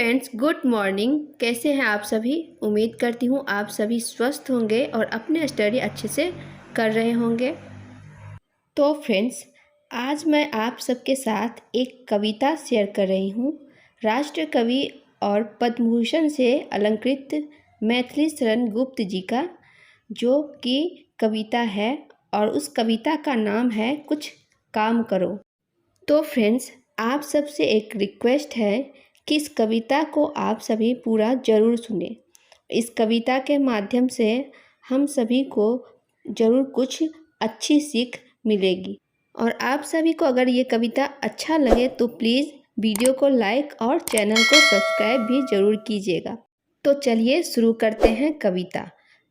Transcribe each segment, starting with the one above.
Friends, good morning. कैसे हैं आप सभी? उम्मीद करती हूँ आप सभी स्वस्थ होंगे और अपने स्टडी अच्छे से कर रहे होंगे। तो फ्रेंड्स, आज मैं आप सबके साथ एक कविता शेयर कर रही हूँ। राष्ट्र कवि और पद्म भूषण से अलंकृत मैथिली शरण गुप्त जी का जो कि कविता है, और उस कविता का नाम है कुछ काम करो। तो फ्रेंड्स, आप सबसे एक रिक्वेस्ट है कि इस कविता को आप सभी पूरा ज़रूर सुने। इस कविता के माध्यम से हम सभी को ज़रूर कुछ अच्छी सीख मिलेगी। और आप सभी को अगर ये कविता अच्छा लगे तो प्लीज़ वीडियो को लाइक और चैनल को सब्सक्राइब भी ज़रूर कीजिएगा। तो चलिए शुरू करते हैं कविता।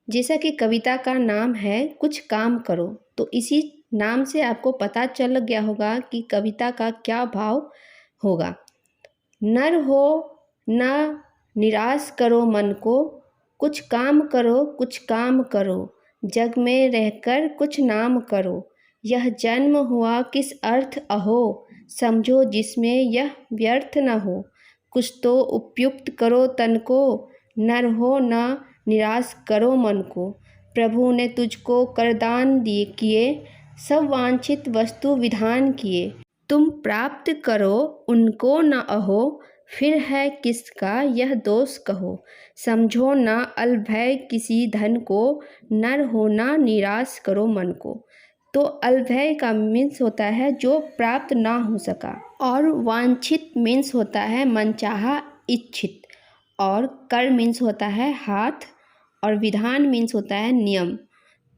जैसा कि कविता का नाम है कुछ काम करो, तो इसी नाम से आपको पता चल गया होगा कि कविता का क्या भाव होगा। नर हो ना निराश करो मन को, कुछ काम करो कुछ काम करो, जग में रहकर कुछ नाम करो। यह जन्म हुआ किस अर्थ अहो, समझो जिसमें यह व्यर्थ न हो। कुछ तो उपयुक्त करो तन को, नर हो ना निराश करो मन को। प्रभु ने तुझको करदान दिए किए, सब वांछित वस्तु विधान किए। तुम प्राप्त करो उनको न अहो, फिर है किसका यह दोष कहो। समझो न अलभय किसी धन को, नर हो ना निराश करो मन को। तो अलभय का मीन्स होता है जो प्राप्त ना हो सका, और वांछित मीन्स होता है मनचाहा इच्छित, और कर मीन्स होता है हाथ, और विधान मीन्स होता है नियम।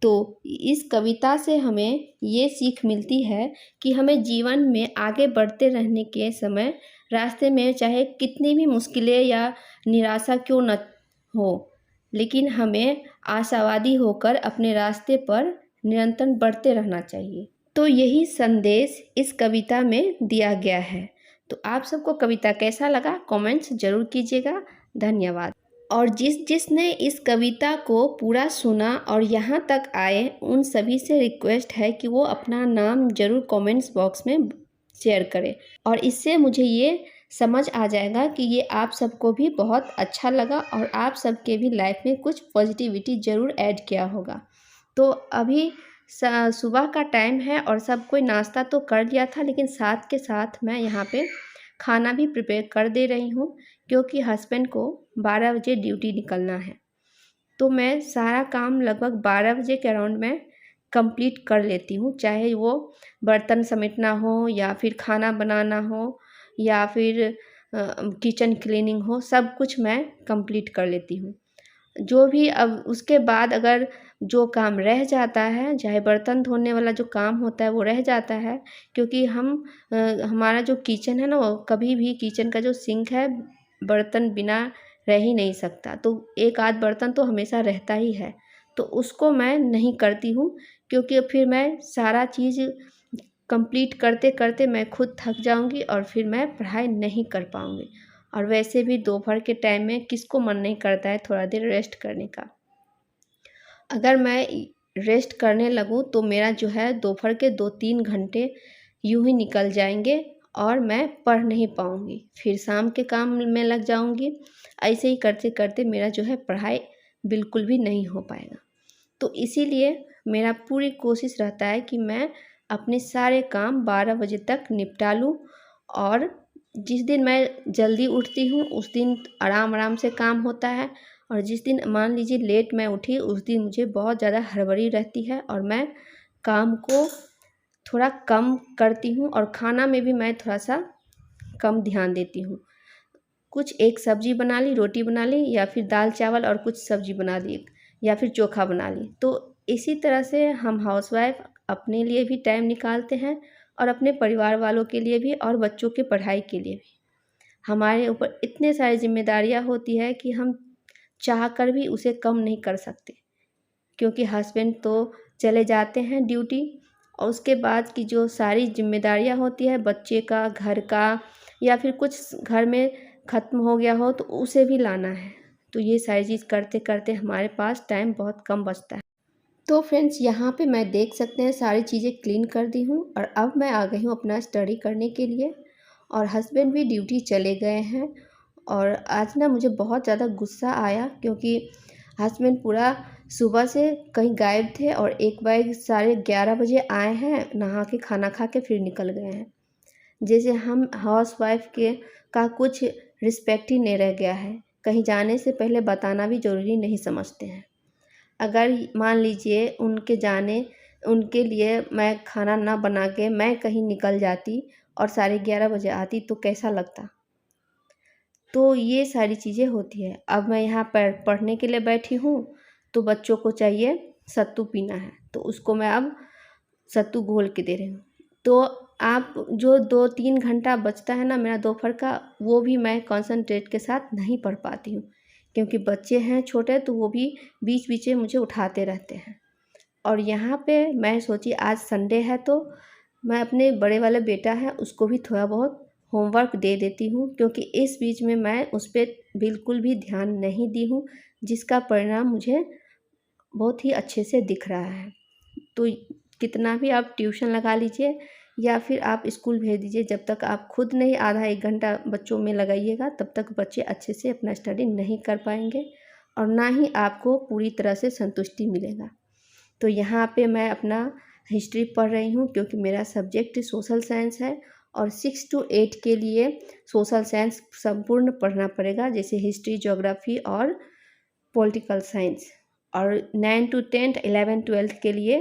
तो इस कविता से हमें ये सीख मिलती है कि हमें जीवन में आगे बढ़ते रहने के समय रास्ते में चाहे कितनी भी मुश्किलें या निराशा क्यों न हो, लेकिन हमें आशावादी होकर अपने रास्ते पर निरंतर बढ़ते रहना चाहिए। तो यही संदेश इस कविता में दिया गया है। तो आप सबको कविता कैसा लगा कमेंट्स ज़रूर कीजिएगा। धन्यवाद। और जिसने इस कविता को पूरा सुना और यहाँ तक आए, उन सभी से रिक्वेस्ट है कि वो अपना नाम ज़रूर कमेंट्स बॉक्स में शेयर करें, और इससे मुझे ये समझ आ जाएगा कि ये आप सबको भी बहुत अच्छा लगा और आप सबके भी लाइफ में कुछ पॉजिटिविटी ज़रूर ऐड किया होगा। तो अभी सुबह का टाइम है और सब कोई नाश्ता तो कर लिया था, लेकिन साथ के साथ मैं यहाँ पे खाना भी प्रिपेयर कर दे रही हूँ, क्योंकि हस्बैंड को 12 बजे ड्यूटी निकलना है। तो मैं सारा काम लगभग 12 बजे के अराउंड में कंप्लीट कर लेती हूँ, चाहे वो बर्तन समेटना हो या फिर खाना बनाना हो या फिर किचन क्लीनिंग हो, सब कुछ मैं कंप्लीट कर लेती हूँ। जो भी अब उसके बाद अगर जो काम रह जाता है, चाहे बर्तन धोने वाला जो काम होता है वो रह जाता है, क्योंकि हमारा जो किचन है ना, वो कभी भी किचन का जो सिंक है बर्तन बिना रह ही नहीं सकता। तो एक आध बर्तन तो हमेशा रहता ही है, तो उसको मैं नहीं करती हूँ, क्योंकि फिर मैं सारा चीज़ कंप्लीट करते करते मैं खुद थक जाऊँगी और फिर मैं पढ़ाई नहीं कर पाऊँगी। और वैसे भी दोपहर के टाइम में किसको मन नहीं करता है थोड़ा देर रेस्ट करने का। अगर मैं रेस्ट करने लगूँ तो मेरा जो है दोपहर के 2-3 घंटे यूँ ही निकल जाएंगे और मैं पढ़ नहीं पाऊँगी, फिर शाम के काम में लग जाऊँगी। ऐसे ही करते करते मेरा जो है पढ़ाई बिल्कुल भी नहीं हो पाएगा। तो इसीलिए मेरा पूरी कोशिश रहता है कि मैं अपने सारे काम 12 बजे तक निपटा लूँ, और जिस दिन मैं जल्दी उठती हूँ उस दिन आराम से काम होता है, और जिस दिन मान लीजिए लेट मैं उठी उस दिन मुझे बहुत ज़्यादा हड़बड़ी रहती है और मैं काम को थोड़ा कम करती हूँ, और खाना में भी मैं थोड़ा सा कम ध्यान देती हूँ। कुछ एक सब्ज़ी बना ली, रोटी बना ली, या फिर दाल चावल और कुछ सब्ज़ी बना ली, या फिर चोखा बना ली। तो इसी तरह से हम हाउसवाइफ अपने लिए भी टाइम निकालते हैं और अपने परिवार वालों के लिए भी, और बच्चों के पढ़ाई के लिए भी। हमारे ऊपर इतने सारी जिम्मेदारियां होती है कि हम चाह कर भी उसे कम नहीं कर सकते, क्योंकि हस्बैंड तो चले जाते हैं ड्यूटी, और उसके बाद की जो सारी जिम्मेदारियां होती है बच्चे का, घर का, या फिर कुछ घर में ख़त्म हो गया हो तो उसे भी लाना है। तो ये सारी चीज़ करते करते हमारे पास टाइम बहुत कम बचता है। तो फ्रेंड्स, यहाँ पे मैं देख सकते हैं सारी चीज़ें क्लीन कर दी हूँ, और अब मैं आ गई हूँ अपना स्टडी करने के लिए, और हस्बैंड भी ड्यूटी चले गए हैं। और आज ना मुझे बहुत ज़्यादा गुस्सा आया क्योंकि हस्बैंड पूरा सुबह से कहीं गायब थे और एक बार 11:30 बजे आए हैं, नहा के खाना खा के फिर निकल गए हैं। जैसे हम हाउसवाइफ के का कुछ रिस्पेक्ट ही नहीं रह गया है। कहीं जाने से पहले बताना भी ज़रूरी नहीं समझते हैं। अगर मान लीजिए उनके लिए मैं खाना ना बना के मैं कहीं निकल जाती और 11:30 बजे आती तो कैसा लगता। तो ये सारी चीज़ें होती है। अब मैं यहाँ पर पढ़ने के लिए बैठी हूँ तो बच्चों को चाहिए सत्तू पीना है, तो उसको मैं अब सत्तू घोल के दे रही हूँ। तो आप जो 2-3 घंटा बचता है ना मेरा दोपहर का, वो भी मैं कंसंट्रेट के साथ नहीं पढ़ पाती हूँ क्योंकि बच्चे हैं छोटे, तो वो भी बीच बीच में मुझे उठाते रहते हैं। और यहाँ पे मैं सोची आज संडे है तो मैं अपने बड़े वाले बेटा है उसको भी थोड़ा बहुत होमवर्क दे देती हूँ, क्योंकि इस बीच में मैं उस पर बिल्कुल भी ध्यान नहीं दी हूँ, जिसका परिणाम मुझे बहुत ही अच्छे से दिख रहा है। तो कितना भी आप ट्यूशन लगा लीजिए या फिर आप स्कूल भेज दीजिए, जब तक आप खुद नहीं आधा 1 घंटा बच्चों में लगाइएगा तब तक बच्चे अच्छे से अपना स्टडी नहीं कर पाएंगे और ना ही आपको पूरी तरह से संतुष्टि मिलेगा। तो यहाँ पे मैं अपना हिस्ट्री पढ़ रही हूँ क्योंकि मेरा सब्जेक्ट सोशल साइंस है और 6 to 8 के लिए सोशल साइंस संपूर्ण पढ़ना पड़ेगा, जैसे हिस्ट्री, ज्योग्राफी और पॉलिटिकल साइंस। और 9 to 10, 11, 12 के लिए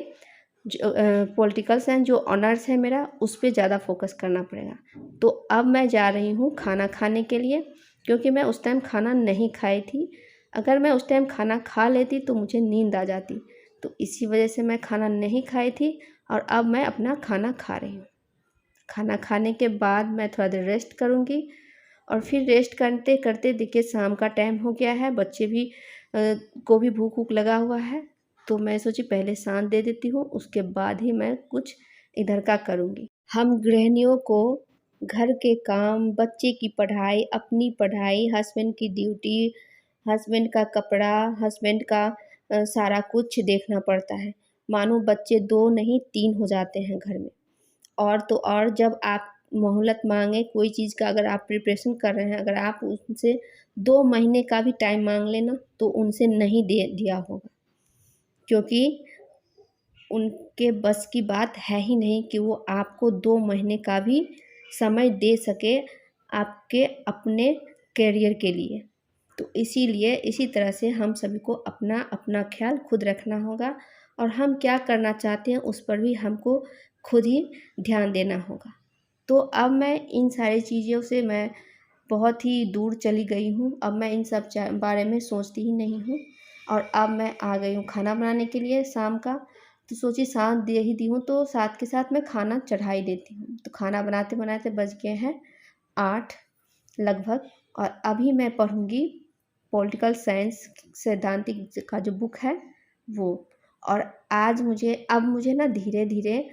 जो पॉलिटिकल साइंस जो ऑनर्स है मेरा, उस पर ज़्यादा फोकस करना पड़ेगा। तो अब मैं जा रही हूँ खाना खाने के लिए क्योंकि मैं उस टाइम खाना नहीं खाई थी। अगर मैं उस टाइम खाना खा लेती तो मुझे नींद आ जाती, तो इसी वजह से मैं खाना नहीं खाई थी और अब मैं अपना खाना खा रही हूँ। खाना खाने के बाद मैं थोड़ा देर रेस्ट करूँगी और फिर रेस्ट करते करते देखिए शाम का टाइम हो गया है, बच्चे भी को भी भूख वूख लगा हुआ है, तो मैं सोची पहले शांत दे देती हूँ, उसके बाद ही मैं कुछ इधर का करूँगी। हम गृहिणियों को घर के काम, बच्चे की पढ़ाई, अपनी पढ़ाई, हस्बैंड की ड्यूटी, हस्बैंड का कपड़ा, हस्बैंड का सारा कुछ देखना पड़ता है। मानो बच्चे 2 नहीं 3 हो जाते हैं घर में। और तो और जब आप मोहलत मांगे कोई चीज़ का, अगर आप प्रिपरेशन कर रहे हैं, अगर आप उनसे 2 महीने का भी टाइम मांग लेना तो उनसे नहीं दे दिया होगा, क्योंकि उनके बस की बात है ही नहीं कि वो आपको 2 महीने का भी समय दे सके आपके अपने करियर के लिए। तो इसीलिए इसी तरह से हम सभी को अपना अपना ख्याल खुद रखना होगा और हम क्या करना चाहते हैं उस पर भी हमको खुद ही ध्यान देना होगा। तो अब मैं इन सारी चीज़ों से मैं बहुत ही दूर चली गई हूँ। अब मैं इन सब बारे में सोचती ही नहीं हूँ और अब मैं आ गई हूँ खाना बनाने के लिए शाम का। तो सोची शाम दे ही दी हूँ तो साथ के साथ मैं खाना चढ़ा ही देती हूँ। तो खाना बनाते बनाते बज गए हैं 8 लगभग और अभी मैं पढ़ूँगी पॉलिटिकल साइंस सैद्धांतिक का जो बुक है वो। और अब मुझे ना धीरे धीरे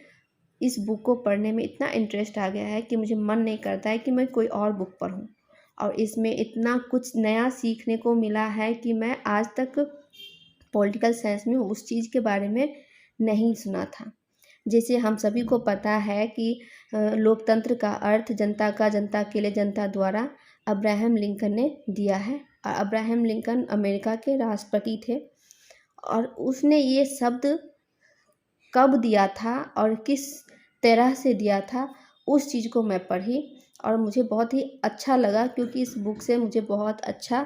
इस बुक को पढ़ने में इतना इंटरेस्ट आ गया है कि मुझे मन नहीं करता है कि मैं कोई और बुक पढूं। और इसमें इतना कुछ नया सीखने को मिला है कि मैं आज तक पॉलिटिकल साइंस में उस चीज़ के बारे में नहीं सुना था। जैसे हम सभी को पता है कि लोकतंत्र का अर्थ जनता का, जनता के लिए, जनता द्वारा अब्राहम लिंकन ने दिया है। और अब्राहम लिंकन अमेरिका के राष्ट्रपति थे और उसने ये शब्द कब दिया था और किस तरह से दिया था, उस चीज़ को मैं पढ़ी और मुझे बहुत ही अच्छा लगा, क्योंकि इस बुक से मुझे बहुत अच्छा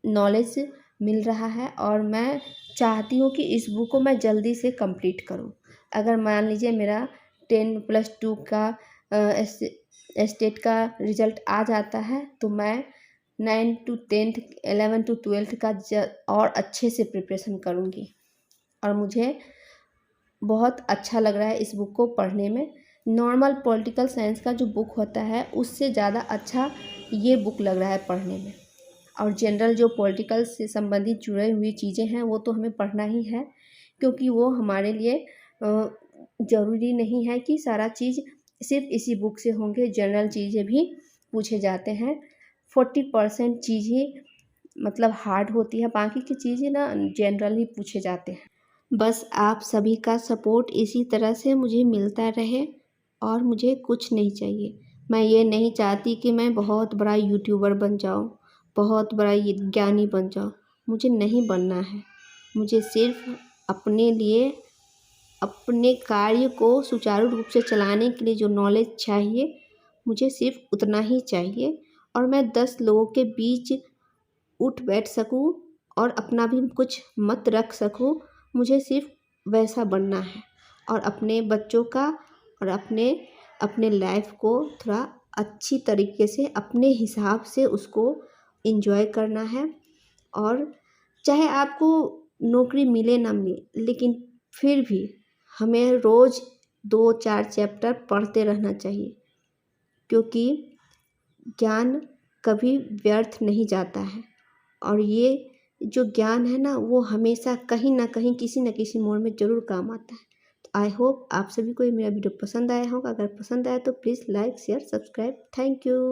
नॉलेज मिल रहा है और मैं चाहती हूँ कि इस बुक को मैं जल्दी से कंप्लीट करूँ। अगर मान लीजिए मेरा 10+2 का स्टेट का रिज़ल्ट आ जाता है तो मैं 9 to 10, 11 to 12 का और अच्छे से प्रिपरेशन करूँगी। और मुझे बहुत अच्छा लग रहा है इस बुक को पढ़ने में। नॉर्मल पॉलिटिकल साइंस का जो बुक होता है उससे ज़्यादा अच्छा ये बुक लग रहा है पढ़ने में। और जनरल जो पॉलिटिकल से संबंधित जुड़ी हुई चीज़ें हैं वो तो हमें पढ़ना ही है, क्योंकि वो हमारे लिए ज़रूरी नहीं है कि सारा चीज़ सिर्फ इसी बुक से होंगे। जनरल चीज़ें भी पूछे जाते हैं। 40% चीज़ ही मतलब हार्ड होती है, बाकी की चीज़ें ना जनरल ही पूछे जाते हैं। बस आप सभी का सपोर्ट इसी तरह से मुझे मिलता रहे और मुझे कुछ नहीं चाहिए। मैं ये नहीं चाहती कि मैं बहुत बड़ा यूट्यूबर बन जाऊँ, बहुत बड़ा ये ज्ञानी बन जाऊँ। मुझे नहीं बनना है। मुझे सिर्फ अपने लिए, अपने कार्य को सुचारू रूप से चलाने के लिए जो नॉलेज चाहिए, मुझे सिर्फ उतना ही चाहिए। और मैं 10 लोगों के बीच उठ बैठ सकूं और अपना भी कुछ मत रख सकूं, मुझे सिर्फ वैसा बनना है। और अपने बच्चों का और अपने अपने लाइफ को थोड़ा अच्छी तरीके से अपने हिसाब से उसको एंजॉय करना है। और चाहे आपको नौकरी मिले ना मिले, लेकिन फिर भी हमें रोज़ 2-4 चैप्टर पढ़ते रहना चाहिए, क्योंकि ज्ञान कभी व्यर्थ नहीं जाता है। और ये जो ज्ञान है ना, वो हमेशा कहीं ना कहीं किसी न किसी मोड़ में ज़रूर काम आता है। तो आई होप आप सभी को ये मेरा वीडियो पसंद आया होगा। अगर पसंद आया तो please like share subscribe. Thank you.